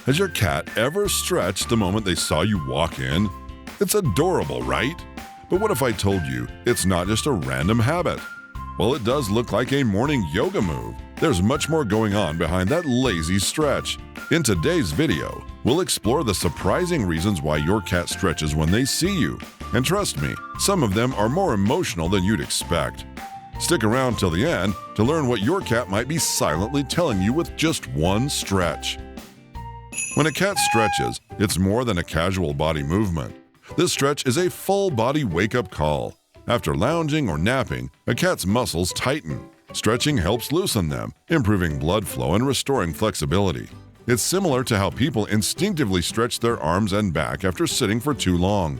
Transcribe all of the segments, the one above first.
Has your cat ever stretched the moment they saw you walk in? It's adorable, right? But what if I told you it's not just a random habit? Well, it does look like a morning yoga move. There's much more going on behind that lazy stretch. In today's video, we'll explore the surprising reasons why your cat stretches when they see you. And trust me, some of them are more emotional than you'd expect. Stick around till the end to learn what your cat might be silently telling you with just one stretch. When a cat stretches, it's more than a casual body movement. This stretch is a full-body wake-up call. After lounging or napping, a cat's muscles tighten. Stretching helps loosen them, improving blood flow and restoring flexibility. It's similar to how people instinctively stretch their arms and back after sitting for too long.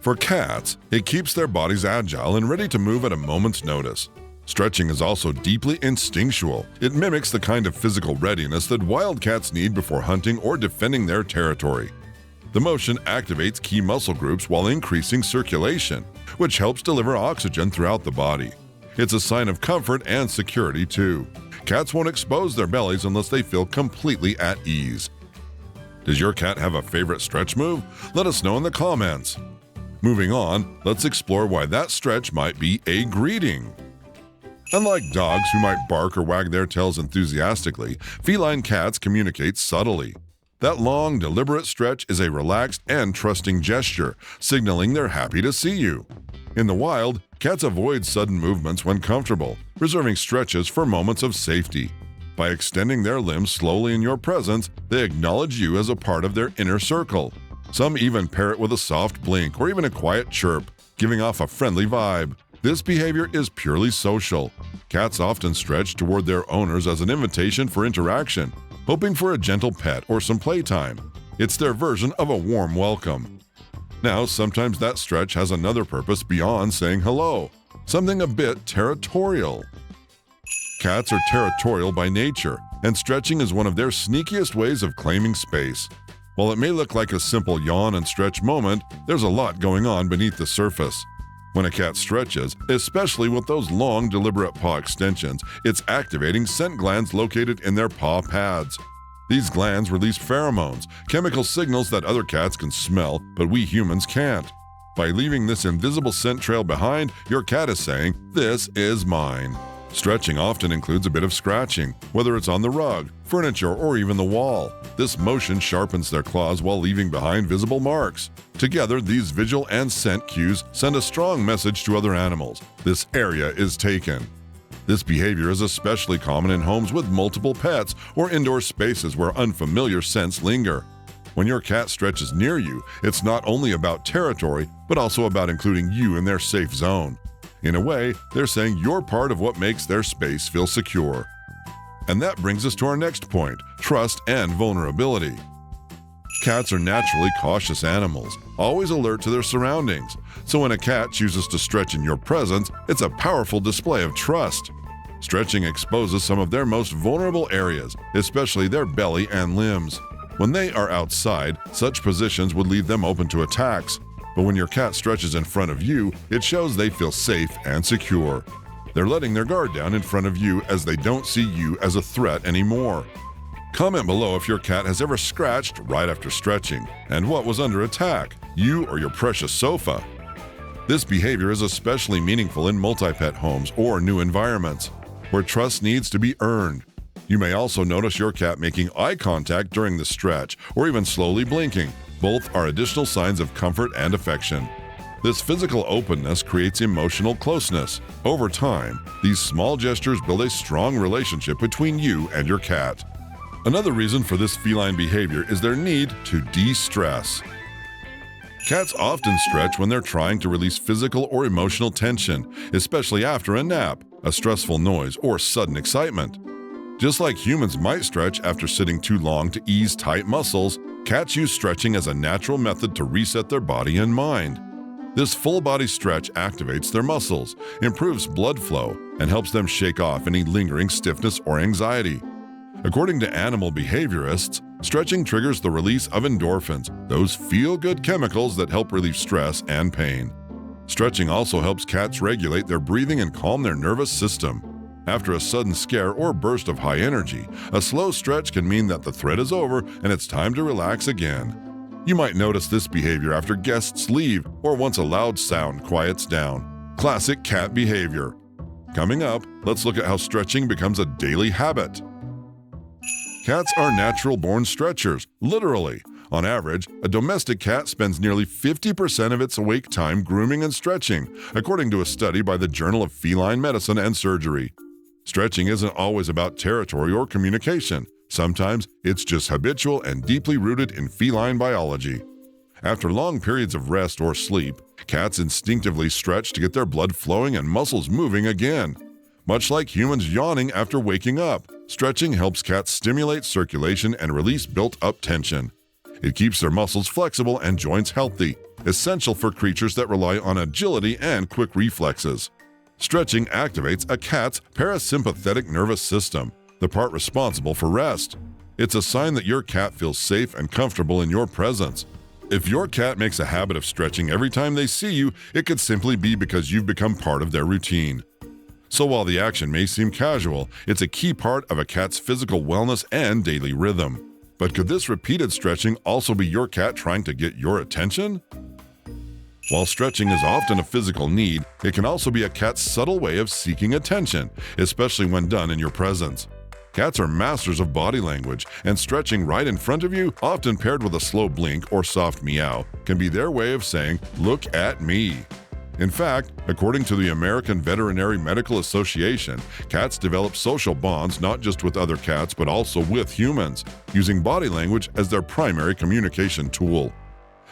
For cats, it keeps their bodies agile and ready to move at a moment's notice. Stretching is also deeply instinctual. It mimics the kind of physical readiness that wild cats need before hunting or defending their territory. The motion activates key muscle groups while increasing circulation, which helps deliver oxygen throughout the body. It's a sign of comfort and security, too. Cats won't expose their bellies unless they feel completely at ease. Does your cat have a favorite stretch move? Let us know in the comments. Moving on, let's explore why that stretch might be a greeting. Unlike dogs who might bark or wag their tails enthusiastically, feline cats communicate subtly. That long, deliberate stretch is a relaxed and trusting gesture, signaling they're happy to see you. In the wild, cats avoid sudden movements when comfortable, reserving stretches for moments of safety. By extending their limbs slowly in your presence, they acknowledge you as a part of their inner circle. Some even pair it with a soft blink or even a quiet chirp, giving off a friendly vibe. This behavior is purely social. Cats often stretch toward their owners as an invitation for interaction, hoping for a gentle pet or some playtime. It's their version of a warm welcome. Now, sometimes that stretch has another purpose beyond saying hello, something a bit territorial. Cats are territorial by nature, and stretching is one of their sneakiest ways of claiming space. While it may look like a simple yawn and stretch moment, there's a lot going on beneath the surface. When a cat stretches, especially with those long, deliberate paw extensions, it's activating scent glands located in their paw pads. These glands release pheromones, chemical signals that other cats can smell, but we humans can't. By leaving this invisible scent trail behind, your cat is saying, "This is mine." Stretching often includes a bit of scratching, whether it's on the rug, furniture, or even the wall. This motion sharpens their claws while leaving behind visible marks. Together, these visual and scent cues send a strong message to other animals. This area is taken. This behavior is especially common in homes with multiple pets or indoor spaces where unfamiliar scents linger. When your cat stretches near you, it's not only about territory, but also about including you in their safe zone. In a way, they're saying you're part of what makes their space feel secure. And that brings us to our next point, trust and vulnerability. Cats are naturally cautious animals, always alert to their surroundings. So when a cat chooses to stretch in your presence, it's a powerful display of trust. Stretching exposes some of their most vulnerable areas, especially their belly and limbs. When they are outside, such positions would leave them open to attacks. But when your cat stretches in front of you, it shows they feel safe and secure. They're letting their guard down in front of you as they don't see you as a threat anymore. Comment below if your cat has ever scratched right after stretching, and what was under attack, you or your precious sofa. This behavior is especially meaningful in multi-pet homes or new environments, where trust needs to be earned. You may also notice your cat making eye contact during the stretch, or even slowly blinking. Both are additional signs of comfort and affection. This physical openness creates emotional closeness. Over time, these small gestures build a strong relationship between you and your cat. Another reason for this feline behavior is their need to de-stress. Cats often stretch when they're trying to release physical or emotional tension, especially after a nap, a stressful noise, or sudden excitement. Just like humans might stretch after sitting too long to ease tight muscles, cats use stretching as a natural method to reset their body and mind. This full-body stretch activates their muscles, improves blood flow, and helps them shake off any lingering stiffness or anxiety. According to animal behaviorists, stretching triggers the release of endorphins, those feel-good chemicals that help relieve stress and pain. Stretching also helps cats regulate their breathing and calm their nervous system. After a sudden scare or burst of high energy, a slow stretch can mean that the threat is over and it's time to relax again. You might notice this behavior after guests leave or once a loud sound quiets down. Classic cat behavior. Coming up, let's look at how stretching becomes a daily habit. Cats are natural-born stretchers, literally. On average, a domestic cat spends nearly 50% of its awake time grooming and stretching, according to a study by the Journal of Feline Medicine and Surgery. Stretching isn't always about territory or communication. Sometimes it's just habitual and deeply rooted in feline biology. After long periods of rest or sleep, cats instinctively stretch to get their blood flowing and muscles moving again. Much like humans yawning after waking up, stretching helps cats stimulate circulation and release built-up tension. It keeps their muscles flexible and joints healthy, essential for creatures that rely on agility and quick reflexes. Stretching activates a cat's parasympathetic nervous system, the part responsible for rest. It's a sign that your cat feels safe and comfortable in your presence. If your cat makes a habit of stretching every time they see you, it could simply be because you've become part of their routine. So while the action may seem casual, it's a key part of a cat's physical wellness and daily rhythm. But could this repeated stretching also be your cat trying to get your attention? While stretching is often a physical need, it can also be a cat's subtle way of seeking attention, especially when done in your presence. Cats are masters of body language, and stretching right in front of you, often paired with a slow blink or soft meow, can be their way of saying, "Look at me." In fact, according to the American Veterinary Medical Association, cats develop social bonds not just with other cats but also with humans, using body language as their primary communication tool.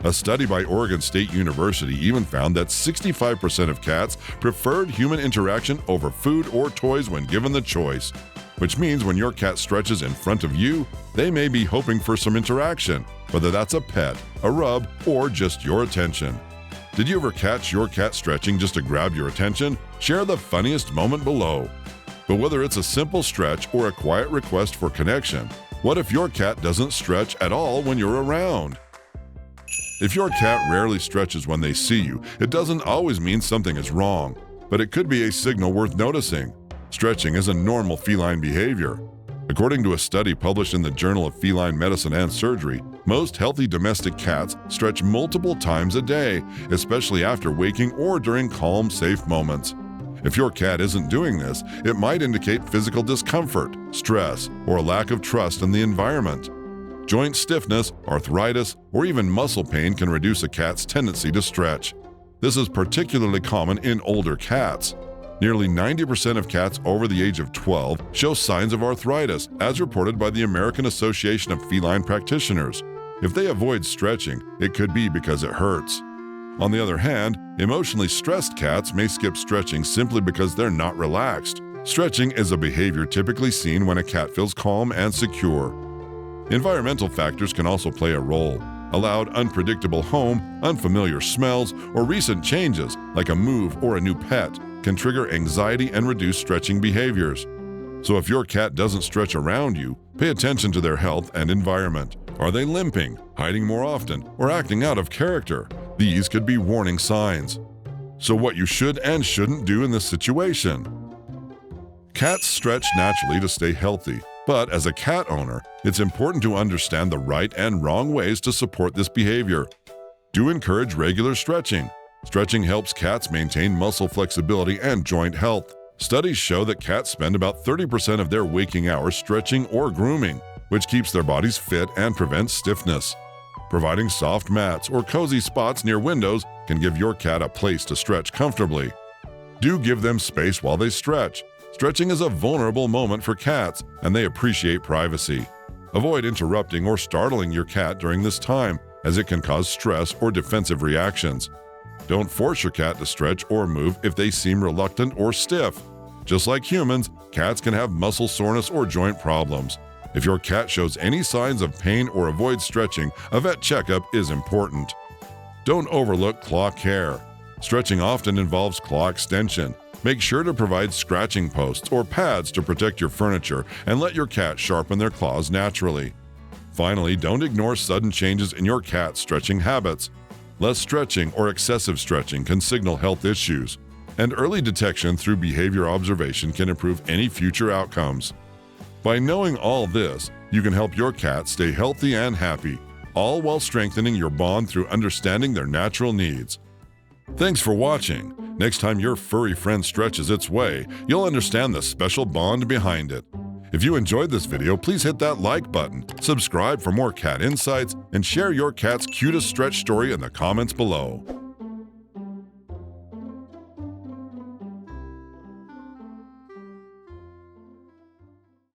A study by Oregon State University even found that 65% of cats preferred human interaction over food or toys when given the choice, which means when your cat stretches in front of you, they may be hoping for some interaction, whether that's a pet, a rub, or just your attention. Did you ever catch your cat stretching just to grab your attention? Share the funniest moment below. But whether it's a simple stretch or a quiet request for connection, what if your cat doesn't stretch at all when you're around? If your cat rarely stretches when they see you, it doesn't always mean something is wrong, but it could be a signal worth noticing. Stretching is a normal feline behavior. According to a study published in the Journal of Feline Medicine and Surgery, most healthy domestic cats stretch multiple times a day, especially after waking or during calm, safe moments. If your cat isn't doing this, it might indicate physical discomfort, stress, or a lack of trust in the environment. Joint stiffness, arthritis, or even muscle pain can reduce a cat's tendency to stretch. This is particularly common in older cats. Nearly 90% of cats over the age of 12 show signs of arthritis, as reported by the American Association of Feline Practitioners. If they avoid stretching, it could be because it hurts. On the other hand, emotionally stressed cats may skip stretching simply because they're not relaxed. Stretching is a behavior typically seen when a cat feels calm and secure. Environmental factors can also play a role. A loud, unpredictable home, unfamiliar smells, or recent changes, like a move or a new pet, can trigger anxiety and reduce stretching behaviors. So if your cat doesn't stretch around you, pay attention to their health and environment. Are they limping, hiding more often, or acting out of character? These could be warning signs. So what you should and shouldn't do in this situation. Cats stretch naturally to stay healthy, but as a cat owner, it's important to understand the right and wrong ways to support this behavior. Do encourage regular stretching. Stretching helps cats maintain muscle flexibility and joint health. Studies show that cats spend about 30% of their waking hours stretching or grooming, which keeps their bodies fit and prevents stiffness. Providing soft mats or cozy spots near windows can give your cat a place to stretch comfortably. Do give them space while they stretch. Stretching is a vulnerable moment for cats, and they appreciate privacy. Avoid interrupting or startling your cat during this time, as it can cause stress or defensive reactions. Don't force your cat to stretch or move if they seem reluctant or stiff. Just like humans, cats can have muscle soreness or joint problems. If your cat shows any signs of pain or avoids stretching, a vet checkup is important. Don't overlook claw care. Stretching often involves claw extension. Make sure to provide scratching posts or pads to protect your furniture and let your cat sharpen their claws naturally. Finally, don't ignore sudden changes in your cat's stretching habits. Less stretching or excessive stretching can signal health issues. And early detection through behavior observation can improve any future outcomes. By knowing all this, you can help your cat stay healthy and happy, all while strengthening your bond through understanding their natural needs. Thanks for watching. Next time your furry friend stretches its way, you'll understand the special bond behind it. If you enjoyed this video, please hit that like button, subscribe for more cat insights, and share your cat's cutest stretch story in the comments below.